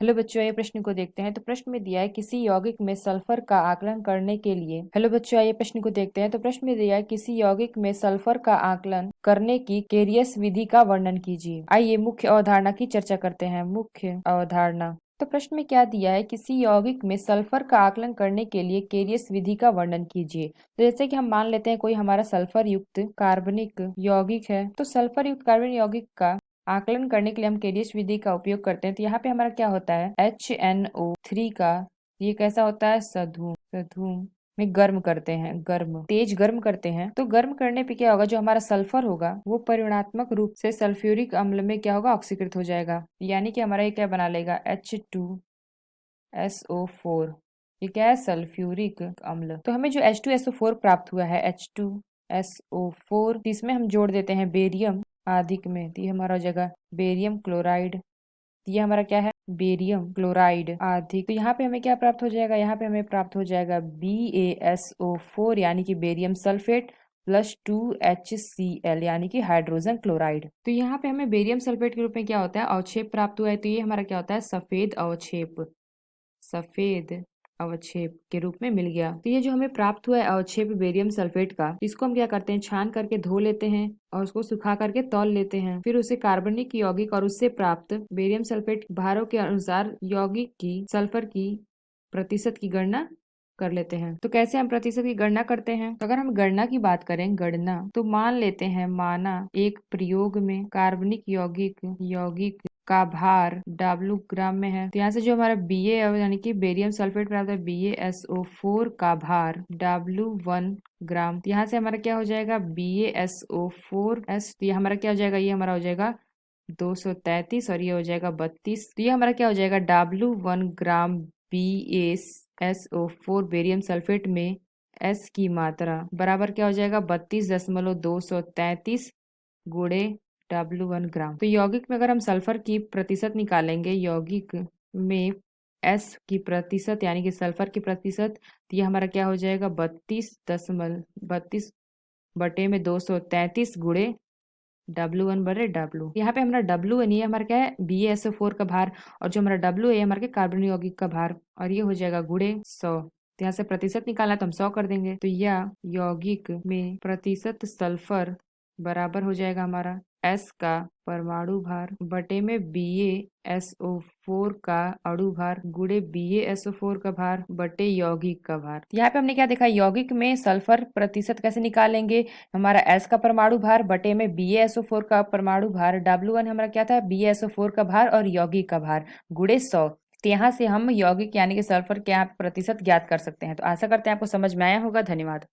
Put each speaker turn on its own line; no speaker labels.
Hello बच्चों, आइए प्रश्न को देखते हैं। तो प्रश्न में दिया है किसी यौगिक में सल्फर का आकलन करने के लिए। हेलो बच्चों, आइए प्रश्न को देखते हैं। तो प्रश्न में दिया है किसी यौगिक में सल्फर का आकलन करने की केरियस विधि का वर्णन कीजिए। आइए मुख्य अवधारणा की चर्चा करते हैं। मुख्य अवधारणा। तो प्रश्न में क्या दिया है, किसी यौगिक में सल्फर का आकलन करने के लिए केरियस विधि का वर्णन कीजिए। तो जैसे कि हम मान लेते हैं कोई हमारा सल्फर युक्त कार्बनिक यौगिक है, तो सल्फर युक्त कार्बनिक यौगिक का आकलन करने के लिए हम केरियस विधि का उपयोग करते हैं। तो यहाँ पे हमारा क्या होता है, HNO3 का ये कैसा होता है, सधूम में गर्म करते हैं, तेज गर्म करते हैं। तो गर्म करने पे क्या होगा, जो हमारा सल्फर होगा वो परिमाणात्मक रूप से सल्फ्यूरिक अम्ल में क्या होगा, ऑक्सीकृत हो जाएगा। यानी कि हमारा ये क्या बना लेगा, H2SO4। ये क्या है, सल्फ्यूरिक अम्ल। तो हमें जो H2SO4 प्राप्त हुआ है, H2SO4, तो इसमें हम जोड़ देते हैं बेरियम अधिक में। तो ये हमारा हो जाएगा बेरियम क्लोराइड। तो ये हमारा क्या है, बेरियम क्लोराइड अधिक। तो यहाँ पे हमें क्या प्राप्त हो जाएगा, यहाँ पे हमें प्राप्त हो जाएगा BaSO4 यानी कि बेरियम सल्फेट प्लस 2HCl यानी कि हाइड्रोजन क्लोराइड। तो यहाँ पे हमें बेरियम सल्फेट के रूप में क्या होता है, अवक्षेप प्राप्त हुआ है। तो ये हमारा क्या होता है, सफेद अवक्षेप के रूप में मिल गया। तो ये जो हमें प्राप्त हुआ है अवक्षेप बेरियम सल्फेट का, इसको हम क्या करते हैं, छान करके धो लेते हैं और उसको सुखा करके तौल लेते हैं। फिर उसे कार्बनिक यौगिक और उससे प्राप्त बेरियम सल्फेट भारों के अनुसार यौगिक की सल्फर की प्रतिशत की गणना कर लेते हैं। तो कैसे हम प्रतिशत की गणना करते हैं, तो अगर हम गणना की बात करें, गणना तो मान लेते हैं, माना एक प्रयोग में कार्बनिक यौगिक का भार W ग्राम में है। तो यहाँ से जो हमारा Ba यानी कि बेरियम सल्फेट प्राप्त है, BaSO4 का भार W1 ग्राम। तो यहाँ से हमारा क्या हो जाएगा, BaSO4S। तो ये हमारा क्या हो जाएगा, ये हमारा हो जाएगा 233 और ये हो जाएगा 32। तो ये हमारा क्या हो जाएगा, W1 ग्राम BaSO4 बेरियम सल्फेट में S की मात्रा बराबर क्या हो जाएगा, 32.233 गुणे W1 ग्राम। तो यौगिक में अगर हम सल्फर की प्रतिशत निकालेंगे, यौगिक में S की प्रतिशत यानी कि सल्फर की प्रतिशत, तो ये हमारा क्या हो जाएगा, 32.32 गुणे W1 बटे W। यहाँ पे हमारा W1 ये हमारा क्या है, BaSO4 का भार, और जो हमारा W है हमारे कार्बन यौगिक का भार, और ये हो जाएगा गुणे 100। तो यहाँ से प्रतिशत निकालना तो हम 100 कर देंगे। तो यह यौगिक में प्रतिशत सल्फर बराबर हो जाएगा हमारा S का परमाणु भार बटे में BaSO4 का अणु भार गुणे BaSO4 का भार बटे यौगिक का भार। यहाँ पे हमने क्या देखा, यौगिक में सल्फर प्रतिशत कैसे निकालेंगे, हमारा S का परमाणु भार बटे में BaSO4 का परमाणु भार, W1 हमारा क्या था, BaSO4 का भार और यौगिक का भार गुणे 100। तो यहाँ से हम यौगिक यानी कि सल्फर के यहाँ प्रतिशत ज्ञात कर सकते हैं। तो आशा करते हैं आपको समझ में आया होगा। धन्यवाद।